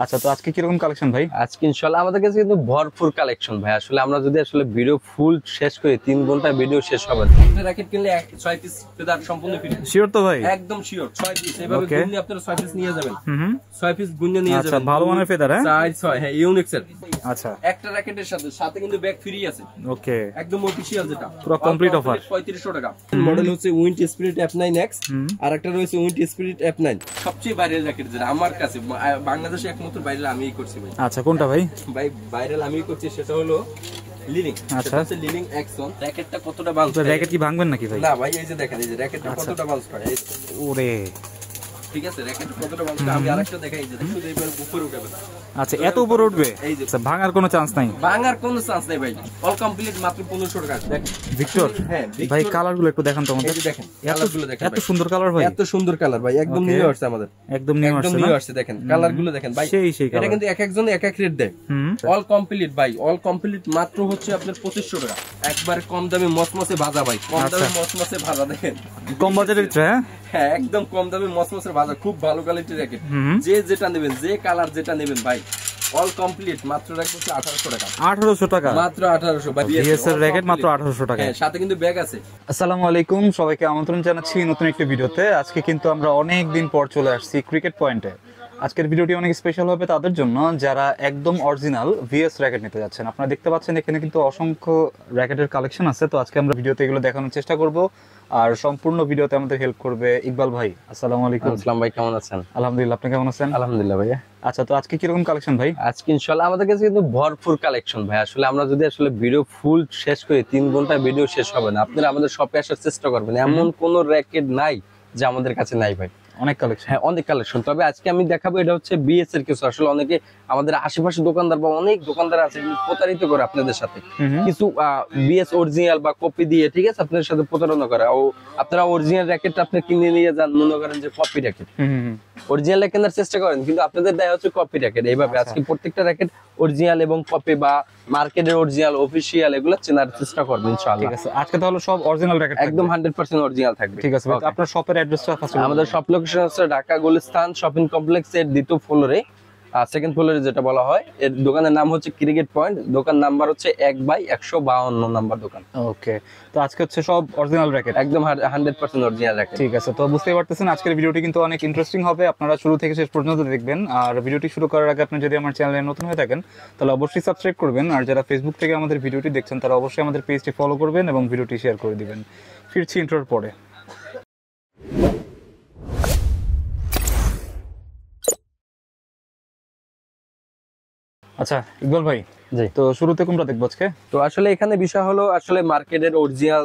আচ্ছা, তো আজকে কিরকম কালেকশন ভাই? আজকে ইনশাআল্লাহ আমাদের কাছে কিন্তু ভরপুর কালেকশন ভাই। আসলে আমরা যদি আসলে ভিডিও ফুল শেষ করি 3 ঘন্টা ভিডিও শেষ হবে না। একটা র‍্যাকেট কিনলে 6 পিস ফেদার সম্পূর্ণ ফ্রি। শিওর তো ভাই? একদম শিওর 6 পিস। এভাবে গুণে আপনারা 6 পিস নিয়ে যাবেন। 6 পিস গুণে নিয়ে যাবেন। আচ্ছা, ভালো মানের ফেদার। হ্যাঁ 6 হ্যাঁ ইউনিক সেট। আচ্ছা, একটা র‍্যাকেটের সাথে কিন্তু ব্যাগ ফ্রি আছে। ওকে, একদম অফিশিয়াল যেটা পুরো কমপ্লিট অফার 3500 টাকা। মডেল হচ্ছে উইন্ড স্পিরিট F9X আর একটা রয়েছে উইন্ড স্পিরিট F9। সবচেয়ে ভাইরাল র‍্যাকেট যেটা আমার কাছে বাংলাদেশে একমাত্র ভাইরাল আমিই করছি ভাই। আচ্ছা, কোনটা ভাই? ভাই ভাইরাল আমিই করছি, সেটা হলো লিলিং। আচ্ছা, হচ্ছে লিলিং অ্যাকশন। র‍্যাকেটটা কতটা বাউন্স করে? র‍্যাকেট কি ভাঙবেন নাকি ভাই? না ভাই, এই যে দেখেন, এই যে র‍্যাকেটটা কতটা বাউন্স করে। ওরে, ঠিক আছে, র‍্যাকেট কতটা বাউন্স করে আমি আরেকটা দেখাই, এই যে শুধু এইবার উপরে উঠাবে। আচ্ছা, এত উপরে উঠবে? এই যে ভাঙার কোনো চান্স নাই? ভাঙার কোনো চান্স নাই ভাই। অল কমপ্লিট মাত্র 1500 টাকা। দেখেন ভিক্টর। হ্যাঁ ভাই, কালারগুলো একটু দেখান তো আমাদের। এই যে দেখেন কালারগুলো দেখেন, এত সুন্দর কালার ভাই। এত সুন্দর কালার ভাই, একদম নিউ আসছে আমাদের। একদম নিউ আসছে। দেখেন কালারগুলো দেখেন ভাই, সেই এটা কিন্তু এক একজন এক এক রেট দেয়। অল কমপ্লিট ভাই, অল কমপ্লিট মাত্র হচ্ছে আপনার 2500 টাকা। একবার কম দামে মসমসে ভাজা ভাই, কম দামে মসমসে ভাজা। দেখেন কম বাজেটের ভিতরে। হ্যাঁ একদম কম দামে মসমসে ভাজা, খুব ভালো কোয়ালিটির র‍্যাকেট। যে যেটা নেবেন, যে কালার যেটা নেবেন ভাই, অল কমপ্লিট মাত্র রাখবো 1800 টাকা। 1800 টাকা মাত্র 1800 ভাই। বিএস এর র‍্যাকেট মাত্র 1800 টাকা। হ্যাঁ, সাথে কিন্তু ব্যাগ আছে। আসসালামু আলাইকুম, সবাইকে আমন্ত্রণ জানাচ্ছি নতুন একটি ভিডিওতে। আজকে কিন্তু আমরা অনেক দিন পর চলে আসছি ক্রিকেট পয়েন্টে। আজকের ভিডিওটি অনেক স্পেশাল হবে তাদের জন্য যারা একদম অরিজিনাল ভিএস র‍্যাকেট নিতে যাচ্ছেন। আপনারা দেখতে পাচ্ছেন এখানে কিন্তু অসংখ্য র‍্যাকেটের কালেকশন আছে। তো আজকে আমরা ভিডিওতে এগুলো দেখানোর চেষ্টা করব, আর সম্পূর্ণ ভিডিওতে আমাদের হেল্প করবে ইকবাল ভাই। আসসালামু আলাইকুম। আসসালাম ভাই, কেমন আছেন? আলহামদুলিল্লাহ, আপনি কেমন আছেন? আলহামদুলিল্লাহ ভাইয়া। আচ্ছা, তো আজকে কিরকম কালেকশন ভাই? আজকে ইনশাআল্লাহ আমাদের কাছে কিন্তু ভরপুর কালেকশন ভাই। আসলে আমরা যদি আসলে ভিডিও ফুল শেষ করি 3 ঘন্টা ভিডিও শেষ হবে না। আপনারা আমাদের শপে আসার চেষ্টা করবেন, এমন কোন র‍্যাকেট নাই যে আমাদের কাছে নাই ভাই। অনেক কালেকশন। হ্যাঁ অনেক কালেকশন। তবে আজকে আমি দেখাবো এটা হচ্ছে বিএস এর কিছু। আসলে অনেকে আমাদের আশেপাশে দোকানদার বা অনেক দোকানদার আছে প্রতারিত করে আপনাদের সাথে, কিছু বিএস অরিজিনাল বা কপি দিয়ে, ঠিক আছে, আপনাদের সাথে প্রতারণা করে। ও আপনারা অরিজিনাল র‍্যাকেটটা আপনি কিনে নিয়ে যান, মনে করেন যে কপি র‍্যাকেট। অরিজিনাল কেনার চেষ্টা করেন, কিন্তু আপনাদের দেয় হচ্ছে কপি র‍্যাকেট। এইভাবে আজকে প্রত্যেকটা র‍্যাকেট অরিজিনাল এবং কপি বা মার্কেটের অরিজিনাল অফিশিয়াল এগুলো চেনার চেষ্টা করবেন ইনশাআল্লাহ। ঠিক আছে, আজকে তাহলে সব অরিজিনাল র‍্যাকেট একদম 100% অরিজিনাল থাকবে। ঠিক আছে, আপনার শপের অ্যাড্রেসটা ফার্স্ট। আমাদের শপ লোকেশন হচ্ছে ঢাকা গুলিস্তান শপিং কমপ্লেক্সের দ্বিতীয় ফ্লোরে, সেকেন্ড ফ্লোরে যেটা বলা হয়। এর দোকানের নাম হচ্ছে ক্রিকেট পয়েন্ট, দোকান নাম্বার হচ্ছে 1/152 নাম্বার দোকান। ওকে, তো আজকে হচ্ছে সব অরিজিনাল র‍্যাকেট, একদম 100% অরিজিনাল র‍্যাকেট। ঠিক আছে, তো বুঝতেই পারতেছেন আজকের ভিডিওটি কিন্তু অনেক ইন্টারেস্টিং হবে। আপনারা শুরু থেকে শেষ পর্যন্ত দেখবেন। আর ভিডিওটি শুরু করার আগে আপনি যদি আমার চ্যানেলে নতুন হয়ে থাকেন তাহলে অবশ্যই সাবস্ক্রাইব করবেন। আর যারা ফেসবুক থেকে আমাদের ভিডিওটি দেখছেন তারা অবশ্যই আমাদের পেজটি ফলো করবেন এবং ভিডিওটি শেয়ার করে দিবেন। ফিরছি ইন্ট্রোর পরে। আচ্ছা ইকবাল ভাই, জি, তো শুরুতে কোনটা দেখবো আজকে? তো আসলে এখানে বিষয় হলো আসলে মার্কেটের অরিজিনাল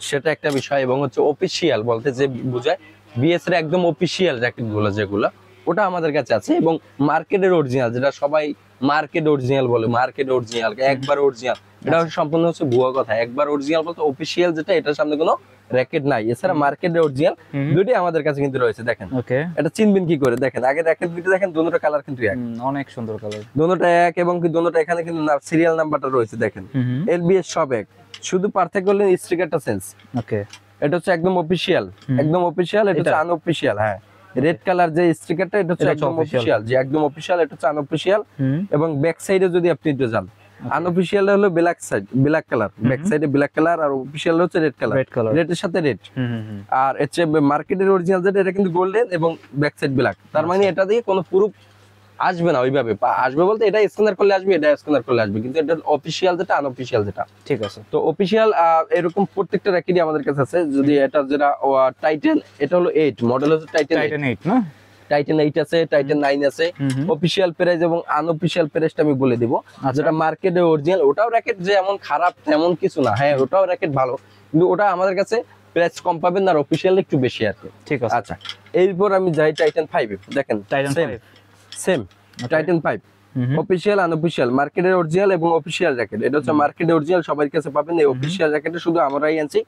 সেটা একটা বিষয়, এবং হচ্ছে অফিশিয়াল বলতে যে বোঝায় বিএস এর একদম অফিশিয়াল র‍্যাকেট গুলো যেগুলো, ওটা আমাদের কাছে আছে। এবং মার্কেটের অরিজিনাল যেটা সবাই মার্কেট অরিজিনাল বলে, মার্কেট অরিজিনাল একবার অরিজিনাল, এটা সম্পূর্ণ হচ্ছে ভুয়া কথা। একবার অরিজিনাল বলতে অফিশিয়াল যেটা, এটার সামনে কোনো র‍্যাকেট নাই। এছাড়া মার্কেটের অরিজিনাল দুটোই আমাদের কাছে কিন্তু রয়েছে। দেখেন ওকে, এটা চিনবেন কি করে? দেখেন আগে র‍্যাকেট দুটো দেখেন, দুটোর কালার কিন্তু এক, অনেক সুন্দর কালার, দুটোটা এক। এবং কি দুটোটা এখানে কিন্তু সিরিয়াল নাম্বারটা রয়েছে দেখেন, এলবিএস সব এক, শুধু পার্থক্য হলো স্টিকারটা চেঞ্জ। ওকে, এটা হচ্ছে একদম অফিশিয়াল, একদম অফিশিয়াল, এটা হচ্ছে আনঅফিশিয়াল। হ্যাঁ, রেড কালার যে স্টিকারটা এটা হচ্ছে একদম অফিশিয়াল, যে একদম অফিশিয়াল, এটা হচ্ছে আনঅফিশিয়াল। এবং ব্যাক সাইডে যদি আপনি একটু যান, আনঅফিশিয়াল হলো black side, black colour, back সাইডে ব্ল্যাক কালার, আর অফিশিয়াল হচ্ছে রেড কালার, রেডের সাথে রেড। আর হচ্ছে মার্কেটের অরিজিনাল যেটা, এটা কিন্তু গোল্ডেন এবং ব্যাক সাইড ব্ল্যাক। তার মানে এটা দিয়ে কোনো প্রুফ আসবে না ওইভাবে। আসবে বলতে এটা স্ক্যানার করলে আসবে, এটা স্ক্যানার করলে আসবে, কিন্তু এটা অফিশিয়াল যেটা, আনঅফিশিয়াল যেটা। ঠিক আছে, তো অফিশিয়াল এরকম প্রত্যেকটা র‍্যাকেটই আমাদের কাছে আছে। যদি এটা যেটা টাইটেন, এটা হলো 8 মডেল, হচ্ছে টাইটেন 8 না, টাইটেন 8 আছে, টাইটেন 9 আছে। অফিশিয়াল প্রাইস এবং আনঅফিশিয়াল প্রাইসটা আমি বলে দিব। যেটা মার্কেটে অরিজিনাল, ওটাও র‍্যাকেট যে এমন খারাপ তেমন কিছু না। হ্যাঁ, ওটাও র‍্যাকেট ভালো, কিন্তু ওটা আমাদের কাছে প্রাইস কম পাবেন, আর অফিশিয়াল একটু বেশি আর কি। ঠিক আছে, আচ্ছা এরপর আমি যাই টাইটেন 5। দেখেন Titan same Titan 5 official unofficial, মার্কেটের অরিজিনাল এবং অফিশিয়াল র‍্যাকেট। এটা হচ্ছে মার্কেটের অরিজিনাল, সবার কাছে পাবেন। এই অফিশিয়াল র‍্যাকেটে শুধু আমরাই আনছি,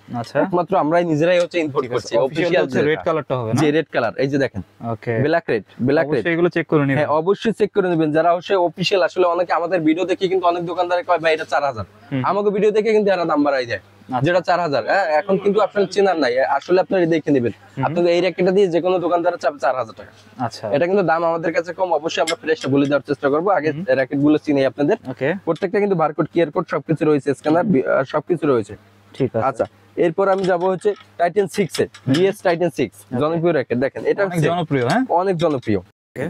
একমাত্র আমরাই নিজেরাই হচ্ছে ইম্পোর্ট করছি। অফিশিয়াল হচ্ছে রেড কালারটা হবে না, যে রেড কালার, এই যে দেখেন, ওকে, ব্ল্যাক রেড, ব্ল্যাক রেড, এগুলো চেক করে নেবেন। হ্যাঁ অবশ্যই চেক করে নেবেন যারা হচ্ছে অফিশিয়াল। আসলে অনেকে আমাদের ভিডিও দেখে কিন্তু অনেক দোকানদারে কয় ভাই এটা 4000, আমাকে ভিডিও দেখে কিন্তু এরা দাম বাড়াই দেয়। যেটা 4000। হ্যাঁ, এখন কিন্তু আপনার চেনার নাই, আসলে আপনারা দেখে নেবেন। আপনাদের এই র্যাকেটটা দিয়ে যে কোনো দোকানদার চাবে 4000 টাকা। আচ্ছা, এটা কিন্তু দাম আমাদের কাছে কম, অবশ্যই আমরা প্রাইসটা বলে দেওয়ার চেষ্টা করব। আগে র্যাকেট গুলো চিনি আপনাদের। ওকে, প্রত্যেকটা কিন্তু বারকোড, কিউআর কোড সবকিছু রয়েছে, স্ক্যানার সবকিছু রয়েছে। ঠিক আছে। আচ্ছা, এরপর আমি যাব হচ্ছে টাইটান 6 এ, বিএস টাইটান 6 জনপ্রিয় র্যাকেট। দেখেন এটা অনেক জনপ্রিয়, হ্যাঁ অনেক জনপ্রিয়। ওকে,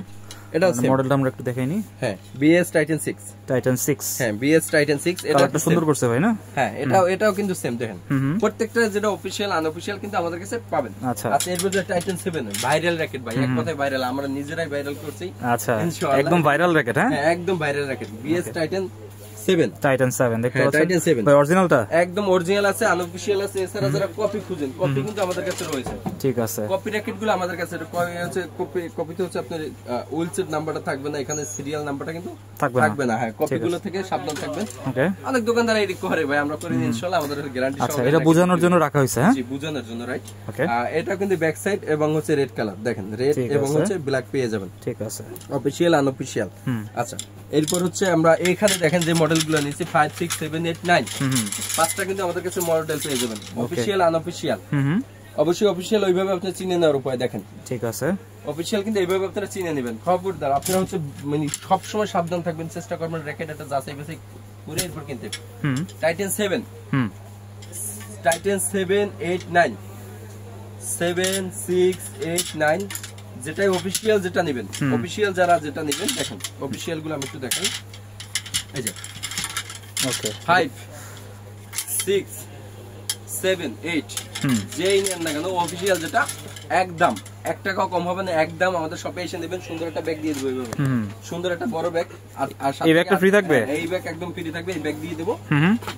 এটা মডেলটা আমরা একটু দেখাই নি। হ্যাঁ, বিএস টাইটান 6। টাইটান 6, হ্যাঁ, বিএস টাইটান 6। এটা কালারটা সুন্দর করছে ভাই না? হ্যাঁ, এটাও কিন্তু সেম। দেখেন প্রত্যেকটা যেটা অফিশিয়াল আনঅফিশিয়াল কিন্তু আমাদের কাছে পাবেন। আচ্ছা, আচ্ছা, এরপর যে টাইটান 7 ভাইরাল র্যাকেট ভাই, এক কথায় ভাইরাল, আমরা নিজেরাই ভাইরাল করছি। আচ্ছা, ইনশাআল্লাহ একদম ভাইরাল র্যাকেট। হ্যাঁ, একদম viral racket, BS Titan 7। Titan 7 দেখতে পাচ্ছেন, টাইটান 7 ভাই অরিজিনালটা একদম অরিজিনাল আছে, আনঅফিশিয়াল আছে। এছাড়া যারা কপি খুঁজেন, কপি কিন্তু আমাদের কাছে রয়েছে। ঠিক আছে, কপি র্যাকেট গুলো আমাদের কাছে হচ্ছে কপিতে হচ্ছে আপনার উইলসেট নাম্বারটা থাকবে না, এখানে সিরিয়াল নাম্বারটা কিন্তু থাকবে না। হ্যাঁ, কপি গুলো থেকে সাবধান থাকবেন। ওকে, অনেক দোকানদার এই করে ভাই, আমরা করি ইনশাআল্লাহ, আমাদের গ্যারান্টি। আচ্ছা, এটা বোঝানোর জন্য রাখা হয়েছে। হ্যাঁ, জি, বোঝানোর জন্য, রাইট। ওকে, এটা কিন্তু ব্যাক সাইড এবং হচ্ছে রেড কালার, দেখেন রেড এবং হচ্ছে ব্ল্যাক পেয়ে যাবেন। ঠিক আছে, অফিশিয়াল আনঅফিশিয়াল। আচ্ছা, এরপর হচ্ছে আমরা এখানে দেখেন যে মডেলগুলো নিয়েছি 5 6 7 8 9, পাঁচটা কিন্তু আমাদের কাছে মডেল পেয়ে যাবেন, অফিশিয়াল আনঅফিশিয়াল। অবশ্যই অফিশিয়াল ওইভাবে আপনি চিনে নেওয়ার উপায় দেখেন। ঠিক আছে, অফিশিয়াল কিন্তু এইভাবে আপনারা চিনে নেবেন। খবরদার আপনারা হচ্ছে মানে সব সময় সাবধান থাকবেন, চেষ্টা করবেন র্যাকেট এটা যাচাই বাছাই করে এরপর কিনতে। টাইটান 7, টাইটান 7 8 9 7 6 8 9, যেটাই অফিশিয়াল যেটা নেবেন, অফিশিয়াল যারা যেটা নেবেন দেখেন অফিশিয়াল গুলো আমি একটু দেখাই। এই যে ওকে, 5 6 7 8, যেই নেন না কেন অফিশিয়াল যেটা একদম 1 টাকাও কম হবে না, একদম আমাদের শপে এসে নেবেন। সুন্দর একটা ব্যাগ দিয়ে দেবো এইভাবে, সুন্দর একটা বড় ব্যাগ। আর এই ব্যাগটা ফ্রি থাকবে? এই ব্যাগ একদম ফ্রি থাকবে, এই ব্যাগ দিয়ে দেবো।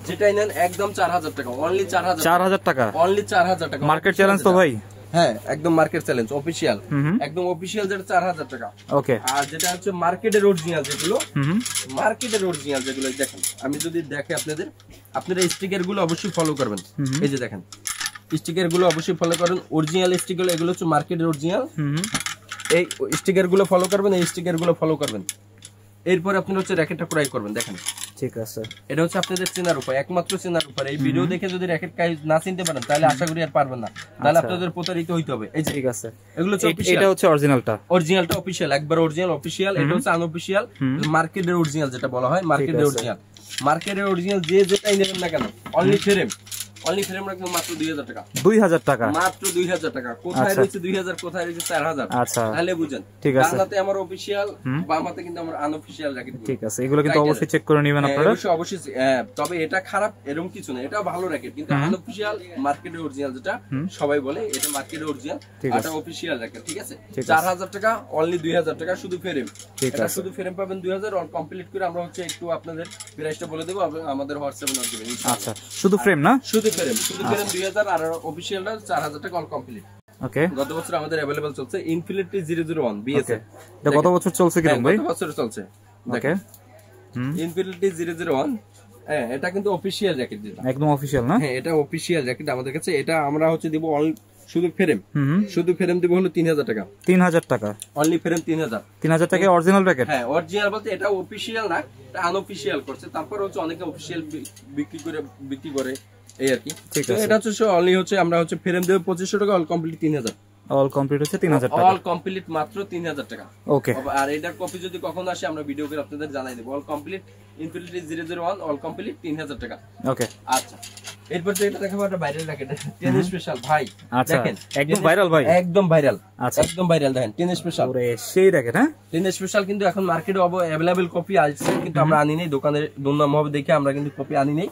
যেটাই নেন একদম 4000 টাকা, অনলি 4000 টাকা, অনলি 4000 টাকা। মার্কেট চ্যালেঞ্জ তো ভাই। হ্যাঁ, একদম মার্কেট চ্যালেঞ্জ, অফিশিয়াল, একদম অফিশিয়াল যেটা 4000 টাকা। ওকে, আর যেটা হচ্ছে মার্কেটের অরিজিনাল যেগুলো, মার্কেটের অরিজিনাল যেগুলো দেখেন, আমি যদি দেখে আপনাদের, আপনারা স্টিকার গুলো অবশ্যই ফলো করবেন। এই যে দেখেন স্টিকার গুলো অবশ্যই ফলো করবেন, অরিজিনাল স্টিকার, এগুলো হচ্ছে মার্কেটের অরিজিনাল। এই স্টিকার গুলো ফলো করবেন, এই স্টিকার গুলো ফলো করবেন। এরপর আপনারা হচ্ছে র্যাকেটটা ক্রয় করবেন। দেখেন, ঠিক আছে, এটা হচ্ছে আপনাদের চেনার উপায়, একমাত্র চেনার উপায়। এই ভিডিও দেখে যদি র্যাকেট না চিনতে পারেন তাহলে আশা করি আর পারবেন না, তাহলে আপনাদের প্রতারিত হইতে হবে। এই যে ঠিক আছে, এগুলো হচ্ছে এটা হচ্ছে অরিজিনালটা, অরিজিনালটা অফিশিয়াল, একবার অরিজিনাল অফিশিয়াল। এটা হচ্ছে আনঅফিশিয়াল, মার্কেটের অরিজিনাল যেটা বলা হয়, মার্কেটের অরিজিনাল। মার্কেটের অরিজিনাল যে যেটাই নেবেন না কেন, অনলি ফ্রেম, অনলি ফ্রেম রাখবেন মাত্র 2000 টাকা। 2000 টাকা, মাত্র 2000 টাকা। কোথায় রয়েছে 2000, কোথায় রয়েছে 4000? আচ্ছা, তাহলে বুঝেন। ঠিক আছে, ডানাতে আমার অফিশিয়াল, বামাতে কিন্তু আমার আনঅফিশিয়াল র্যাকেট। ঠিক আছে, এগুলো কিন্তু অবশ্যই চেক করে নেবেন আপনারা। অবশ্যই, তবে এটা খারাপ এরকম কিছু না, এটা ভালো র্যাকেট, কিন্তু আনঅফিশিয়াল মার্কেটের অরিজিনাল যেটা সবাই বলে, এটা মার্কেটের অরিজিনাল, এটা অফিশিয়াল র্যাকেট। ঠিক আছে, 4000 টাকা, অনলি 2000 টাকা শুধু ফ্রেম। এটা শুধু ফ্রেম পাবেন 2000, অল কমপ্লিট করে আমরা হচ্ছে একটু আপনাদের প্রাইসটা বলে দেব, আমাদের হোয়াটসঅ্যাপে নক দিবেন। আচ্ছা, শুধু ফ্রেম না? শুধু ফ্রেম 2000, আর অফিশিয়ালটা 4000 টাকা, অল কমপ্লিট। ওকে, গত বছর আমাদের अवेलेबल চলছে ইনফিনিটি 001 বিএস। এটা গত বছর চলছে কি ভাই? গত বছর চলছে। ওকে, ইনফিনিটি 001, হ্যাঁ, এটা কিন্তু অফিশিয়াল জ্যাকেট, যেটা একদম অফিশিয়াল না? হ্যাঁ, এটা অফিশিয়াল জ্যাকেট আমাদের কাছে। এটা আমরা হচ্ছে দিব শুধু ফ্রেম, শুধু ফ্রেম দিব হলো 3000 টাকা। 3000 টাকা, অনলি ফ্রেম 3000। 3000 টাকা অরিজিনাল র্যাকেট? হ্যাঁ, অরিজিনাল বলতে এটা অফিশিয়াল না, এটা আনঅফিশিয়াল করছে। তারপর হচ্ছে অনেকে অফিশিয়াল বিক্রি করে এই আর কি। এটা হচ্ছে অনলি হচ্ছে আমরা হচ্ছে ফ্রেম দেব 2500 টাকা, অল কমপ্লিট 3000। অল কমপ্লিট হচ্ছে 3000 টাকা, অল কমপ্লিট মাত্র 3000 টাকা। ওকে, আর এটার কপি যদি কখনো আসে আমরা ভিডিও করে আপনাদের জানাই দেব। All complete infinity 001, all complete 3000 টাকা। ওকে, আচ্ছা, এরপর তো এটা দেখাবো একটা ভাইরাল র্যাকেট, 10 স্পেশাল ভাই। দেখেন একদম ভাইরাল ভাই, একদম ভাইরাল। আচ্ছা, একদম ভাইরাল, দেখেন 10 স্পেশাল। ওরে সেই র্যাকেট, হ্যাঁ 10 স্পেশাল কিন্তু এখন মার্কেটে अवेलेबल কপি আছে, কিন্তু আমরা আনি নাই, দোকানের দুর্নাম হবে দেখে আমরা কিন্তু কপি আনি নাই।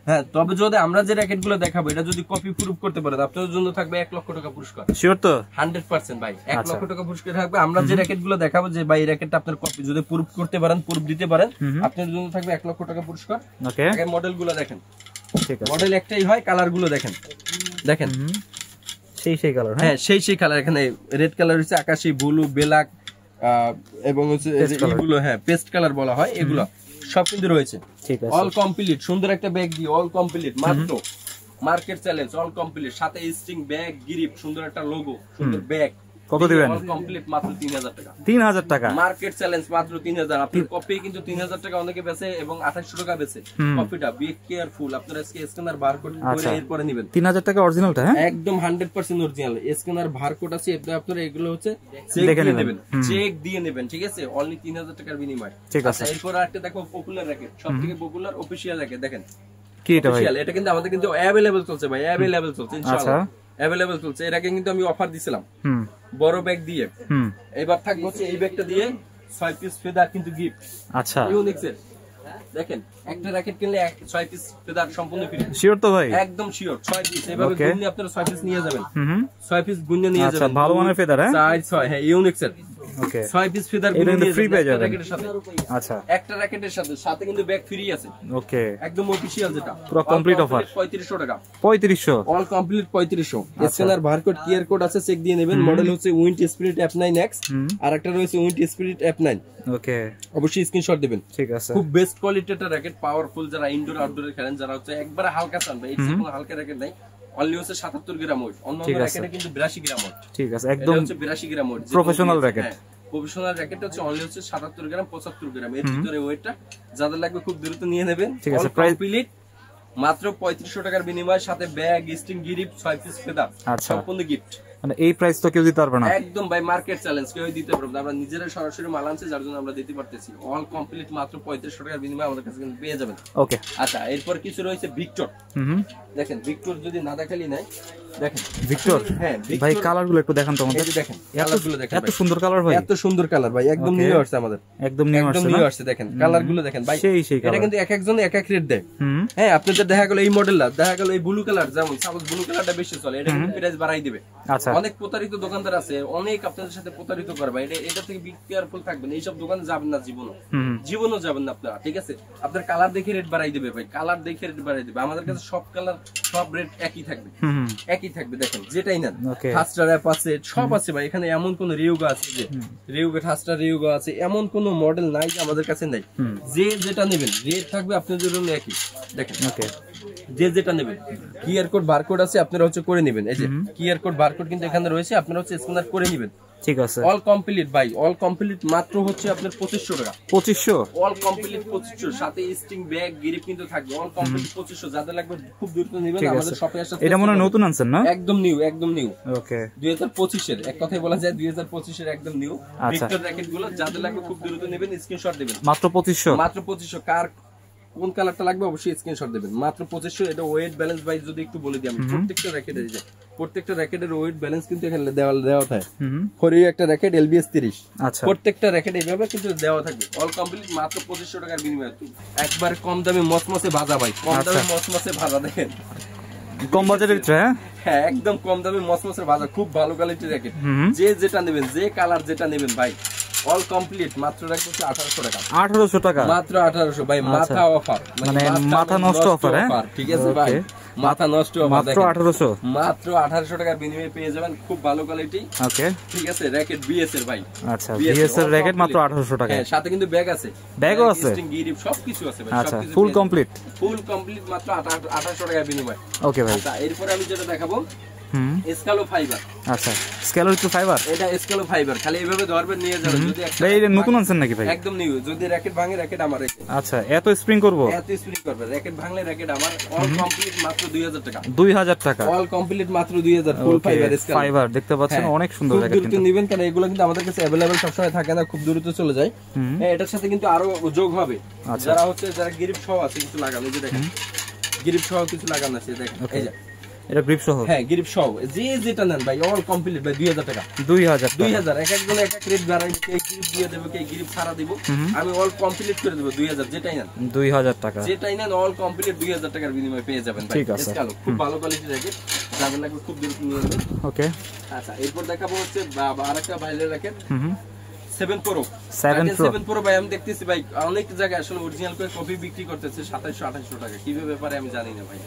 হ্যাঁ, তবে যদি আমরা যে র্যাকেট গুলো দেখাবো এটা যদি কপি প্রুফ করতে পারেন, আপনাদের জন্য থাকবে 1 লক্ষ টাকা পুরস্কার। শিওর তো? 100% ভাই, 1 লক্ষ টাকা পুরস্কার থাকবে। আমরা যে র্যাকেট গুলো দেখাবো, যে ভাই র্যাকেটটা আপনার কপি যদি প্রুফ করতে পারেন, প্রুফ দিতে পারেন, আপনাদের জন্য থাকবে 1 লক্ষ টাকা পুরস্কার। ওকে, আগে মডেল গুলো দেখেন, ঠিক আছে, মডেল একটাই হয়, কালার গুলো দেখেন, দেখেন সেই কালার। হ্যাঁ, সেই কালার। এখানে রেড কালার হচ্ছে আকাশী, ব্লু, ব্ল্যাক, এবং হচ্ছে এইগুলো হ্যাঁ পেস্ট কালার বলা হয়, এগুলো সব কিন্তু রয়েছে। ঠিক আছে, অল কমপ্লিট, সুন্দর একটা ব্যাগ দিয়ে অল কমপ্লিট, মাত্র মার্কেট চ্যালেঞ্জ, অল কমপ্লিট, সাথে স্ট্রিং ব্যাগ, গ্রিপ, সুন্দর একটা লোগো, সুন্দর ব্যাগ, কত দিবেন? কমপ্লিট মাত্র 3000 টাকা। 3000 টাকা মার্কেট চ্যালেঞ্জ মাত্র 3000। আপনার কপি কিন্তু 3000 টাকা অনেকে বেচে এবং 2800 টাকা বেচে কপিটা। বি কেয়ারফুল, আপনারা স্ক্যানার বারকোড করে এরপরে নেবেন। 3000 টাকা অরিজিনালটা? হ্যাঁ একদম 100% অরিজিনাল। স্ক্যানার বারকোড আছে, আপনারা এগুলো হচ্ছে চেক দিয়ে নেবেন, চেক দিয়ে নেবেন, ঠিক আছে? অনলি 3000 টাকার বিনিময়। ঠিক আছে। এরপর আরেকটা দেখো পপুলার র‍্যাকেট, সবথেকে পপুলার অফিশিয়াল র‍্যাকেট। দেখেন কি এটা ভাই? এটা কিন্তু আমাদের কিন্তু अवेलेबल চলছে ভাই, अवेलेबल চলছে ইনশাআল্লাহ। अवेलेबल চলছে। এর আগে কিন্তু আমি অফার দিছিলাম বড় ব্যাগ দিয়ে। এবার থাকবে হচ্ছে এই ব্যাগটা দিয়ে 6 পিস ফেদার কিন্তু গিফট। আচ্ছা ইউনিক্সের দেখেন একটা র‍্যাকেট কিনলে 6 পিস ফেদার সম্পূর্ণ ফ্রি। শিওর তো ভাই? একদম শিওর। 6 পিস এভাবে গুণে আপনারা 6 পিস নিয়ে যাবেন। 6 পিস গুণে নিয়ে যাবেন। আচ্ছা ভালো মানের ফেদার? হ্যাঁ 4 6 হ্যাঁ ইউনিক্সের। ওকে 6 পিস ফেদার গুণে নিয়ে ফ্রি পেয়ে যাবেন র‍্যাকেটের সাথে। আচ্ছা একটা র‍্যাকেটের সাথে কিন্তু ব্যাগ ফ্রি আছে। ওকে একদম অফিশিয়াল যেটা পুরো কমপ্লিট অফার 3500 টাকা। 3500 all complete 3500। Scanner barcode QR code আছে, চেক দিয়ে নেবেন। মডেল হচ্ছে উইন্ড স্পিরিট F9X, আর একটা রয়েছে উইন্ড স্পিরিট F9। ওকে অবশ্যই স্ক্রিনশট দিবেন। ঠিক আছে। খুব বেস্ট কোয়ালিটির একটা র‍্যাকেট, পাওয়ারফুল। যারা ইনডোর আউটডোরে খেলেন, যারা হচ্ছে একবারে হালকা চান ভাই, এর কোনো হালকা র‍্যাকেট নাই। অনলি হচ্ছে 77 গ্রাম ওয়েট। অন্য র‍্যাকেটে কিন্তু 82 গ্রাম ওয়েট। ঠিক আছে একদম হচ্ছে 82 গ্রাম wait professional racket. Professional racket হচ্ছে অনলি হচ্ছে 77 গ্রাম 75 গ্রাম এর ভিতরে ওয়েটটা। যাদের লাগবে খুব দ্রুত নিয়ে নেবেন। ঠিক আছে। প্রাইস কমপ্লিট মাত্র 3500 টাকার বিনিময়ে, সাথে bag, string, gift, 6 piece feather সম্পূর্ণ গিফট। মানে এই প্রাইস তো কেউ দিতে পারবে না একদম ভাই, মার্কেট চ্যালেঞ্জ, কেউ দিতে পারবে না। আমরা নিজেরা সরাসরি মাল আনছি, যার জন্য আমরা দিতে পারতেছি। অল কমপ্লিট মাত্র 3500 টাকার বিনিময়ে আমাদের কাছে কিন্তু পেয়ে যাবেন। ওকে আচ্ছা এরপর কিছু রয়েছে ভিক্টর। দেখেন ভিক্টর যদি না দেখালি নাই, দেখেন ভিক্টর। হ্যাঁ ভাই কালার গুলো একটু দেখান তো আমাদের। দেখেন কালার গুলো দেখেন, এত সুন্দর কালার ভাই, এত সুন্দর কালার ভাই, একদম নিউ আসছে আমাদের, একদম নিউ আসছে। দেখেন কালার গুলো দেখেন ভাই, সেই এটা কিন্তু এক একজন এক এক রেট দেয়। হ্যাঁ আপনাদের দেখা গেল এই মডেলটা, দেখা গেল এই ব্লু কালার, যেমন সাপোজ ব্লু কালারটা বেশি চলে, এটা কিন্তু প্রাইস বাড়াই দিবে। আচ্ছা অনেক প্রতারিত দোকানদার আছে, অনেক আপনাদের সাথে প্রতারিত করবে। এটা থেকে বি কেয়ারফুল থাকবেন, এইসব দোকানে যাবেন না জীবনও যাবেন না আপনারা, ঠিক আছে? আপনার কালার দেখে রেট বাড়াই দিবে ভাই, কালার দেখে রেট বাড়াই দিবে। আমাদের কাছে সব কালার সব রেট একই থাকবে, দেখেন যেটাই নেন। ফাস্টার অ্যাপ আছে, সব আছে ভাই। এখানে এমন কোন রিউগা আছে যে রিউগা, ফাস্টার রিউগা আছে, এমন কোন মডেল নাই যে আমাদের কাছে নাই। যে যেটা নেবেন রেট থাকবে আপনাদের জন্য একই। দেখেন যে যেটা নেবেন, কিউআর কোড বারকোড আছে, আপনারা হচ্ছে করে নেবেন। এই যে কিউআর কোড বারকোড কিন্তু এখানে রয়েছে, আপনারা হচ্ছে স্ক্যানার করে নেবেন। ঠিক আছে। অল কমপ্লিট ভাই, অল কমপ্লিট মাত্র হচ্ছে আপনার 2500 টাকা। 2500 অল কমপ্লিট 2500, সাথে স্টিং, ব্যাগ, গিরিপ কিন্তু থাকবে। অল কমপ্লিট 2500, যাদের লাগবে খুব দ্রুত নেবেন, আমাদের শপে আসলে। এটা মনে হয় নতুন আনছেন না? একদম নিউ, একদম নিউ। ওকে 2025 এর, এক কথায় বলা যায় 2025 এর একদম নিউ ভিক্টর র‍্যাকেট গুলো। যাদের লাগবে খুব দ্রুত নেবেন, স্ক্রিনশট দিবেন। মাত্র 2500, মাত্র 2500। কার কোন কালারটা লাগবে অবশ্যই স্ক্রিনশট দেবেন। মাত্র 2500। এটা ওয়েট ব্যালেন্স ভাই যদি একটু বলে দিই আমি, প্রত্যেকটা র‍্যাকেটের ওয়েট ব্যালেন্স কিন্তু এখানে দেওয়া থাকে। ফরিও একটা র‍্যাকেট LBS 30, আচ্ছা প্রত্যেকটা র‍্যাকেট এইভাবে কিন্তু দেওয়া থাকবে। অল কমপ্লিট মাত্র 2500 টাকার বিনিময়ে, একবার কম দামে মসমসে ভাজা ভাই, কম দামে মসমসে ভাজা। দেখেন কম বাজেটের, হ্যাঁ একদম কম দামে মসমসে ভাজা, খুব ভালো কোয়ালিটির র‍্যাকেট। যে যেটা নেবেন, যে কালার যেটা নেবেন ভাই, অল কমপ্লিট মাত্র রাখবো 1800 টাকা। 1800 টাকা মাত্র 1800 ভাই, মাথা অফার, মানে মাথা নষ্ট অফার। হ্যাঁ ঠিক আছে ভাই, মাথা নষ্ট অফার। মাত্র 1800, মাত্র 1800 টাকার বিনিময়ে পেয়ে যাবেন খুব ভালো কোয়ালিটি। ওকে ঠিক আছে। র‍্যাকেট BS এর ভাই, আচ্ছা BS এর র‍্যাকেট মাত্র 1800 টাকা। হ্যাঁ সাথে কিন্তু ব্যাগ আছে, ব্যাগও আছে, গিরিপ সবকিছু আছে ভাই। আচ্ছা ফুল কমপ্লিট মাত্র 1800 টাকার বিনিময়ে। ওকে ভাই। আচ্ছা এরপরে আমি যেটা দেখাবো স্কালো ফাইবার। আচ্ছা স্কেলার টু ফাইবার, এটা স্কেলো ফাইবার, খালি এইভাবে ধরবেন নিয়ে যাবেন। যদি ভাই এটা নতুন আনছেন নাকি ভাই? একদম নিউ। যদি র‍্যাকেট ভাঙে, র‍্যাকেট আমার। আচ্ছা এত স্প্রিং করব? এত স্প্রিং করবে, র‍্যাকেট ভাঙলে র‍্যাকেট আমার। অল কমপ্লিট মাত্র 2000 টাকা। 2000 টাকা অল কমপ্লিট মাত্র 2000। ফুল ফাইবার স্কেল, ফাইবার দেখতে পাচ্ছেন, অনেক সুন্দর র‍্যাকেট। কিন্তু নেবেন কারণ এগুলো কিন্তু আমাদের কাছে अवेलेबल সব সময় থাকে না, খুব দ্রুত চলে যায়। এটার সাথে কিন্তু আরো যোগ হবে, যারা গিরিপ সহ আছে কিছু লাগানো। এই যে দেখেন গিরিপ সহ কিছু লাগানো আছে, দেখেন এই যে এটা গ্রিপ সহ। হ্যাঁ গিরিপ সহ, যে যেটা নেন ভাই অল কমপ্লিট ভাই 2000 টাকা। 2000 এক একজন এক এক রেট বাড়াই, কে গিরিপ দিয়ে দেব, কে গিরিপ ছাড়া দিব। আমি অল কমপ্লিট করে দেব 2000, যেটাই নেন 2000 টাকা, যেটাই নেন অল কমপ্লিট 2000 টাকার বিনিময়ে পেয়ে যাবেন ভাই। ঠিক আছে, খুব ভালো কোয়ালিটির র‍্যাকেট, যাদের লাগবে খুব দ্রুত নিয়ে নেবেন। ওকে আচ্ছা এরপর দেখাবো হচ্ছে আরেকটা ভাইলের র‍্যাকেট 7 Pro ভাই। আমি দেখতেছি ভাই অনেক জায়গায় আসলে অরিজিনাল করে কপি বিক্রি করতেছে 2700-2800 টাকা, কিভাবে ব্যাপারে আমি জানি না ভাই।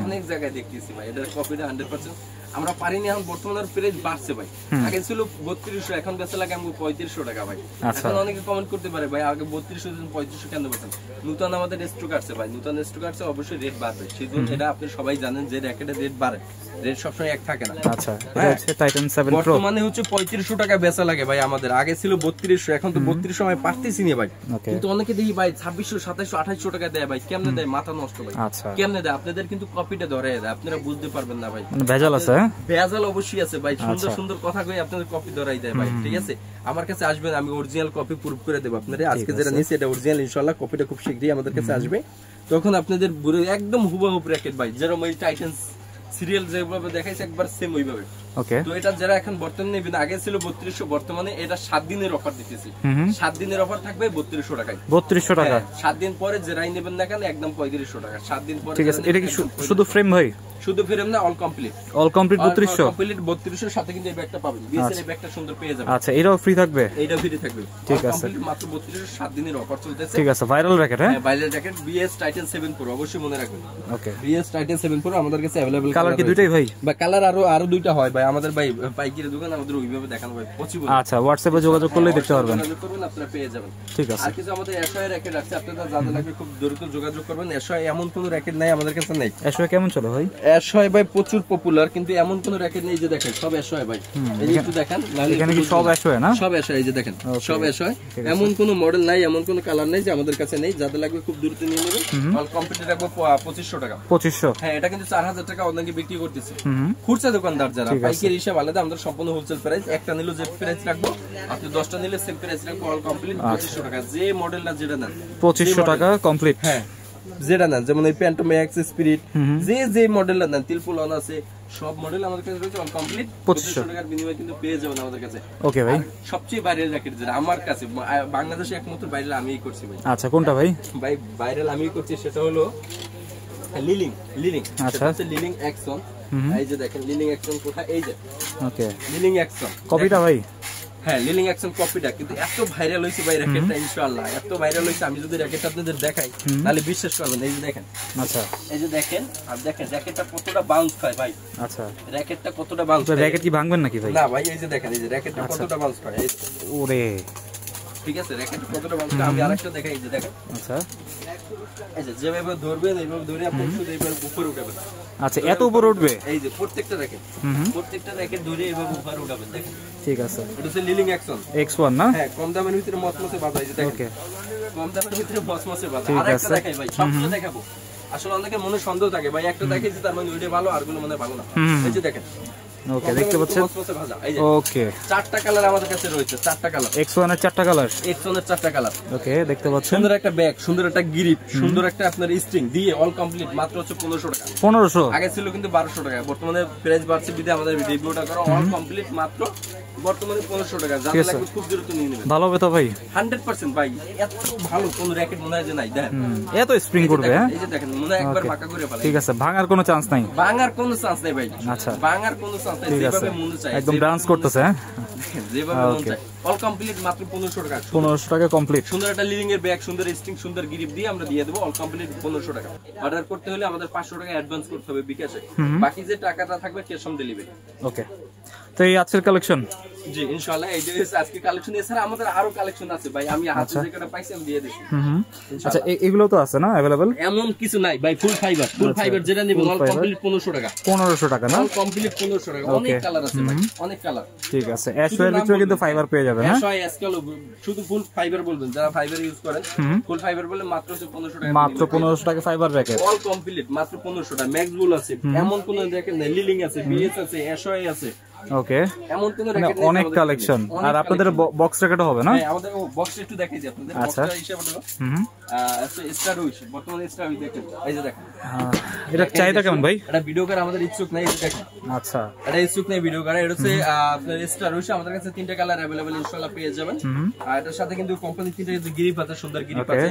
অনেক জায়গায় দেখতেছি ভাই, এটার কপিটা 100% আমরা পারিনি, এখন বর্তমানে প্রাইস বাড়ছে ভাই। আগে ছিল 3200, এখন বেচা লাগে আমাকে 3500 টাকা ভাই। এখন অনেকে কমেন্ট করতে পারে ভাই আগে 3200 দিন 3500 কেন বলছেন? নতুন আমাদের স্টক আসছে ভাই, নতুন স্টক আসছে, অবশ্যই রেট বাড়বে। সেজন্য এটা আপনি সবাই জানেন যে র্যাকেটের রেট বাড়ে, রেট সবসময় এক থাকে না। আচ্ছা, এটা হচ্ছে টাইটান 7 প্রো, বর্তমানে হচ্ছে 3500 টাকা বেচা লাগে ভাই আমাদের। আগে ছিল 3200, এখন তো 3200 আমি পারতেছি না ভাই। কিন্তু অনেকে দেখি ভাই 2600 2700 2800 টাকা দেয় ভাই। কেমনে দেয়? মাথা নষ্ট ভাই। আচ্ছা, কেমনে দেয়? আপনাদের কিন্তু কপিটা ধরে দেয়, আপনারা বুঝতে পারবেন না ভাই। মানে ভেজাল আছে? ভেজাল অবশ্যই আছে ভাই। সুন্দর সুন্দর কথা কই আপনাদের কপি ধরাই দেয় ভাই। ঠিক আছে, আমার কাছে আসবেন, আমি অরিজিনাল কপি প্রুফ করে দেব আপনাদের। আজকে যেটা নিয়েছি এটা অরিজিনাল, ইনশাআল্লাহ কপিটা খুব শীঘ্রই আমাদের কাছে আসবে। তখন আপনাদের একদম হুবহু র্যাকেট ভাই, যেরকম ওই টাইটান সিরিয়াল যেভাবে দেখাইছে একবার সেম ওইভাবে। ওকে, তো এটা যারা এখন বর্তমানে নেবেন, আগে ছিল 3200, বর্তমানে এটা 7 দিনের অফার দিতেছি। 7 দিনের অফার থাকবে 3200 টাকায়। 3200 টাকা? 7 দিন পরে যারাই নেবেন না কেন একদম 3500 টাকা। 7 দিন পরে। ঠিক আছে, এটা কি শুধু ফ্রেম ভাই? শুধু ফ্রেম না, all complete. All complete 3200? Complete 3200 সাথে কিন্তু এই ব্যাগটা পাবেন, বিএসএল এই ব্যাগটা সুন্দর পেয়ে যাবেন। আচ্ছা, এটাও ফ্রি থাকবে? এইটা ফ্রি থাকবে। ঠিক আছে, কমপ্লিট মাত্র 3200, 7 দিনের অফার চলতেছে। ঠিক আছে, ভাইরাল র্যাকেট? হ্যাঁ, viral racket BS Titan 7 pro, অবশ্যই মনে রাখবেন। ওকে, বিএস টাইটান 7 প্রো আমাদের কাছে अवेलेबल। কালার কি দুইটাই ভাই? বা কালার আরো দুইটা হয় ভাই আমাদের ভাই, পাইকারি দোকান আমাদের ওইভাবে দেখানো ভাই পসিবল। আচ্ছা, হোয়াটসঅ্যাপে যোগাযোগ করলেই দেখতে পারবেন। যোগাযোগ করবেন, আপনারা পেয়ে যাবেন। ঠিক আছে, আর কিছু আমাদের এসআই র্যাকেট আছে, আপনারা যাদের লাগবে খুব দ্রুত যোগাযোগ করবেন। এসআই এমন কোনো র্যাকেট নাই আমাদের কাছে নাই। এসআই কেমন চলে ভাই? এসআই ভাই প্রচুর পপুলার, কিন্তু এমন কোন র্যাকেট নেই যে দেখেন সব এসআই ভাই। এই যে একটু দেখেন, এখানে কি সব এসআই না? সব এসআই, এই যে দেখেন সব এসআই। এমন কোন মডেল নাই, এমন কোন কালার নাই যে আমাদের কাছে নেই। যাদের লাগবে খুব দ্রুত নিয়ে নেবেন। অল কমপ্লিট রাখবো 2500 টাকা। 2500? হ্যাঁ, এটা কিন্তু 4000 টাকা অনলাইনে বিক্রি করতেছি। খুচরা দোকানদার যারা, পাইকারি হিসাব আলাদা, আমাদের সম্পূর্ণ হোলসেল প্রাইস। একটা নিলে যে প্রাইস রাখবো, আপনি 10টা নিলে সেম প্রাইস রাখবো। অল কমপ্লিট 2500 টাকা। যে মডেলটা যেটা নেন 2500 টাকা কমপ্লিট? হ্যাঁ, যেটা নেন, যেমন এই প্যান্টম এক্স স্পিরিট, যে মডেলটা নেন, তিলফুল অন আছে, সব মডেল আমাদের কাছে রয়েছে। অল কমপ্লিট 2500 টাকার বিনিময়ে কিন্তু পেয়ে যাবেন আমাদের কাছে। ওকে ভাই, সবচেয়ে ভাইরাল জ্যাকেট যেটা আমার কাছে বাংলাদেশে একমাত্র ভাইরাল আমিই করছি ভাই। আচ্ছা, কোনটা ভাই? ভাই ভাইরাল আমিই করছি, সেটা হলো লিলিং। আচ্ছা, লিলিং অ্যাকশন। এই যে দেখেন লিলিং অ্যাকশন কোথায়, এই যে ওকে, লিলিং অ্যাকশন কপিটা ভাই? হ্যাঁ, লিলিং অ্যাকশন কপিটা কিন্তু এত ভাইরাল হয়েছে ভাই র্যাকেটটা, ইনশাআল্লাহ এত ভাইরাল হয়েছে। আমি যদি র্যাকেটটা আপনাদের দেখাই তাহলে বিশ্বাস করবেন। এই যে দেখেন, আচ্ছা, এই যে দেখেন, আর দেখেন র্যাকেটটা কতটা বাউন্স খায় ভাই। আচ্ছা, র্যাকেটটা কতটা বাউন্স খায়। র্যাকেট কি ভাঙবেন নাকি ভাই? না ভাই, এই যে দেখেন, এই যে র্যাকেটটা কতটা বাউন্স খায়। ওরে, ঠিক আছে, র্যাকেটটা কতটা বাউন্স খায়। আমি আরেকটা দেখাই, এই যে দেখেন। আচ্ছা, এই যে যেভাবে ধরবেন এইভাবে ধরে আপনি শুধু এইভাবে উপরে উঠাবেন। আচ্ছা, এত উপরে উঠবে? এই যে প্রত্যেকটা র্যাকেট ধরে এইভাবে উপরে উঠাবেন। দেখেন, ঠিক আছে, এটা হচ্ছে লিলিং অ্যাকশন X1 না? হ্যাঁ, কম দামের ভিতরে মসমসে বাজাই। এই যে দেখেন, ওকে, কম দামের ভিতরে মসমসে বাজাই। ঠিক আরেকটা আছে। দেখাই ভাই, সবগুলো দেখাবো। আসলে অনেকের মনে সন্দেহ থাকে ভাই, একটা দেখাইছি তার মানে ওইটা ভালো, আরগুলো মনে ভালো না। এই যে দেখেন, ওকে, দেখতে পাচ্ছেন? মসমসে ভাজা। এই যে ওকে, 4টা কালার আমাদের কাছে রয়েছে, 4টা কালার। X1 এর 4টা কালার? X1 এর 4টা কালার। ওকে, দেখতে পাচ্ছেন? সুন্দর একটা ব্যাগ, সুন্দর একটা গ্রিপ, সুন্দর একটা আপনার স্ট্রিং দিয়ে অল কমপ্লিট মাত্র হচ্ছে 1500 টাকা। 1500? আগে ছিল কিন্তু 1200 টাকা, বর্তমানে প্রাইস বাড়ছে বিদে আমাদের রিভিউটা করো। অল কমপ্লিট মাত্র বর্তমানে 1500 টাকা। যাদের লাগবে খুব দ্রুত নিয়ে নেবেন। ভালো হবে তো ভাই? 100% ভাই, এত ভালো কোন র্যাকেট মনে হয় যে নাই। দেখেন এত স্প্রিং করবে? হ্যাঁ, এই যে দেখেন, মনে হয় একবার ফাঁকা করে ফেলে। ঠিক আছে, ভাঙার কোনো চান্স নাই? ভাঙার কোনো চান্স নাই ভাই। আচ্ছা, ভাঙার কোনো চান্স নাই, ঠিক আছে, যেভাবে মনে চায় একদম ডান্স করতেছে। হ্যাঁ, যেভাবে মনে চায়। অল কমপ্লিট মাত্র 1500 টাকা। 1500 টাকা কমপ্লিট? সুন্দর একটা লিভিং এর ব্যাগ, সুন্দর স্ট্রিং, সুন্দর গ্রিপ দিয়ে আমরা দিয়ে দেবো। অল কমপ্লিট 1500 টাকা। অর্ডার করতে হলে আমাদের 500 টাকা অ্যাডভান্স করতে হবে বিকাশে, বাকি যে টাকাটা থাকবে ক্যাশ অন ডেলিভারি। ওকে, তো এই আজকের কালেকশন? জি, ইনশাআল্লাহ এই যে আজকে কালেকশন। এছাড়া আমাদের আরো কালেকশন আছে ভাই, আমি হাতে যে কটা পাইছি আমি দিয়ে দিচ্ছি। আচ্ছা, এগুলো তো আছে না अवेलेबल? এমন কিছু নাই ভাই, ফুল ফাইবার যেটা নেবেন অল কমপ্লিট 1500 টাকা। 1500 টাকা না? অল কমপ্লিট 1500 টাকা। অনেক কালার আছে ভাই, অনেক কালার। ঠিক আছে, অ্যাশওয়্যার ভিতরে কিন্তু ফাইবার পেয়ে যাবেন। হ্যাঁ, অ্যাশওয় এসকেল শুধু ফুল ফাইবার বলবেন, যারা ফাইবার ইউজ করেন ফুল ফাইবার বলে মাত্র হচ্ছে 1500 টাকা। মাত্র 1500 টাকা ফাইবার র্যাকেট? অল কমপ্লিট মাত্র 1500 টাকা। ম্যাক্স বুল আছে, এমন কোন দেখেন না, লিলিং আছে, বিএস আছে, অ্যাশওয় আছে। ওকে, এমন কোন মানে র্যাকেট অনেক কালেকশন। আর আপনাদের বক্স র্যাকেটও হবে না? হ্যাঁ, আমাদের বক্সটা একটু দেখাই দিই আপনাদের। আচ্ছা, বক্সটা হিসাব হলো স্টার উইশ, বর্তমানে স্টার উইশ দেখেন। এই যে দেখেন, এটা চাহিদা কেমন ভাই? এটা ভিডিও কার আমাদের ইচ্ছুক নাই, এটা দেখেন। আচ্ছা, এটা ইচ্ছুক নাই ভিডিও কার। এটা হচ্ছে আপনার স্টার উইশ, আমাদের কাছে 3টা কালার अवेलेबल ইনশাআল্লাহ পেয়ে যাবেন। আর এটার সাথে কিন্তু কোম্পানি 3টা কিন্তু গ্রিপ আছে, সুন্দর গ্রিপ আছে,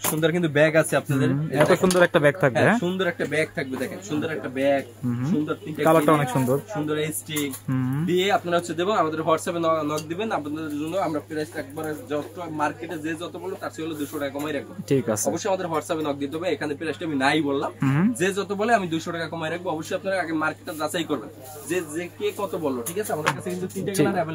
সুন্দর কিন্তু ব্যাগ আছে আপনাদের। এত সুন্দর একটা ব্যাগ থাকবে? হ্যাঁ, সুন্দর একটা ব্যাগ থাকবে। দেখেন, সুন্দর একটা ব্যাগ, সুন্দর 3টা কালারটা অনেক সুন্দর, সুন্দর স্টিক, দিয়ে আপনারা হচ্ছে দেবো, আমাদের হোয়াটসঅ্যাপে নক দিবেন, আপনাদের জন্য আমরা প্রাইস একবারে যত মার্কেটে যে যত বললো তার চেয়ে হলো 200 টাকা কমাই রাখবো। ঠিক আছে, অবশ্যই আমাদের হোয়াটসঅ্যাপে নক দিতে হবে, এখানে প্রাইসটা আমি নাই বললাম, যে যত বলে আমি 200 টাকা কমাই রাখবো। অবশ্যই আপনারা আগে মার্কেটটা যাচাই করবেন যে যে কে কত বললো, ঠিক আছে? আমাদের কাছে কিন্তু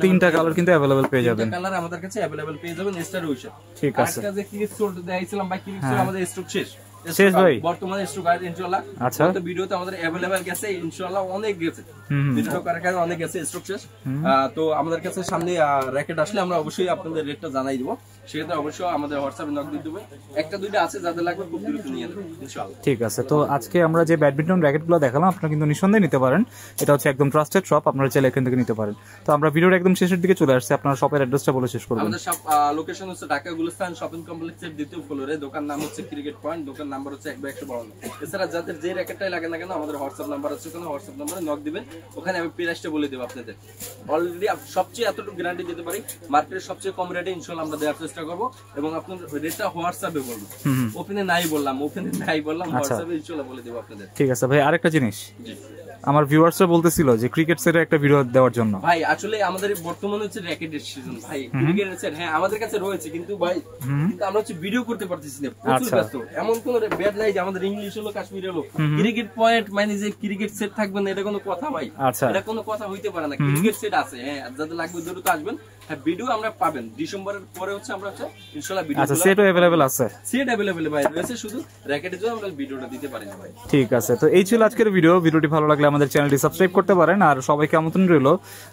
তিনটা কালার কিন্তু অ্যাভেলেবল পেয়ে যাবেন, কালার আমাদের কাছে অ্যাভেলেবল পেয়ে যাবেন স্টার উইশ। ঠিক আছে, আজকে যে ক্লিক সোর্ট দেখাইছিলাম ভাই, ক্লিক সোর্ট আমাদের স্টক শেষ ভাই, বর্তমানে স্টক আছে ইনশাআল্লাহ। আচ্ছা, তো ভিডিওতে আমাদের अवेलेबल গেছে ইনশাআল্লাহ, অনেক গেছে ভিডিও করার অনেক গেছে, স্টক শেষ। তো আমাদের কাছে সামনে র‍্যাকেট আসলে আমরা অবশ্যই আপনাদের রেটটা জানাই দিব, সেটা অবশ্যই আমাদের হোয়াটসঅ্যাপে নক দিয়ে দিবেন। একটা দুইটা আছে যাদের লাগবে খুব দ্রুত নিয়ে নেবেন ইনশাআল্লাহ। ঠিক আছে, তো আজকে আমরা যে ব্যাডমিন্টন র‍্যাকেটগুলো দেখালাম আপনারা কিন্তু নিঃসন্দেহে নিতে পারেন, এটা হচ্ছে একদম ট্রাস্টেড শপ, আপনারা চাইলে এখান থেকে নিতে পারেন। তো আমরা ভিডিওর একদম শেষের দিকে চলে আসছি, আপনারা শপের অ্যাড্রেসটা বলে শেষ করবেন। আমাদের শপ লোকেশন হচ্ছে ঢাকা গুলিস্তান শপিং কমপ্লেক্সের দ্বিতীয় ফ্লোরে, দোকান নাম হচ্ছে ক্রিকেট পয়েন্ট, দোকান নাম্বার হচ্ছে 152। এছাড়া যাদের যে র‍্যাকেটটাই লাগে না কেন আমাদের হোয়াটসঅ্যাপ নাম্বার আছে, ওখানে হোয়াটসঅ্যাপ নাম্বারে নক দিবেন, ওখানে আমি প্রাইসটা বলে দেব আপনাদের। অলরেডি সবচেয়ে এতটুকু গ্যারান্টি দিতে পারি, মার্কেটের সবচেয়ে কম রেটে ইনশাআল্লাহ আমরা দেওয়ার চেষ্টা করব, এবং আপনার রেটটা হোয়াটসঅ্যাপে বলবো, ওপেনে নাই বললাম, হোয়াটসঅ্যাপে ইনশাআল্লাহ বলে দেব আপনাদের। ঠিক আছে ভাই, আরেকটা জিনিস আমার ভিউয়ার্সরা বলতেছিল যে ক্রিকেট সেটের একটা ভিডিও দেওয়ার জন্য। ভাই আসলে আমাদের বর্তমানে হচ্ছে র‍্যাকেটের সিজন ভাই, ক্রিকেটের সেট হ্যাঁ আমাদের কাছে রয়েছে, কিন্তু ভাই কিন্তু আমরা হচ্ছে ভিডিও করতে পারতেছি না, প্রচুর ব্যস্ত। এমন কোন ব্যাড নাই যে আমাদের ইংলিশ হলো কাশ্মীরি হলো ক্রিকেট পয়েন্ট মানে যে ক্রিকেট সেট থাকবে না, এটা কোনো কথা ভাই? এটা কোনো কথা হইতে পারে না। ক্রিকেট সেট আছে, হ্যাঁ যাদের লাগবে দ্রুত আসবেন। হ্যাঁ ভিডিও আমরা পাবেন ডিসেম্বরের পরে হচ্ছে আমরা হচ্ছে ইনশাআল্লাহ ভিডিও। আচ্ছা, সেটও अवेलेबल আছে? সেট अवेलेबल ভাই রয়েছে, শুধু র‍্যাকেটের জন্য আমরা ভিডিওটা দিতে পারি না ভাই। ঠিক আছে, তো এই ছিল আজকের ভিডিওটি ভালো লাগলে আমাদের চ্যানেলটি সাবস্ক্রাইব করতে পারেন, আর সবাইকে আমন্ত্রণ রইল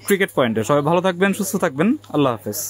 ক্রিকেট পয়েন্টে। সবাই ভালো থাকবেন, সুস্থ থাকবেন, আল্লাহ হাফেজ।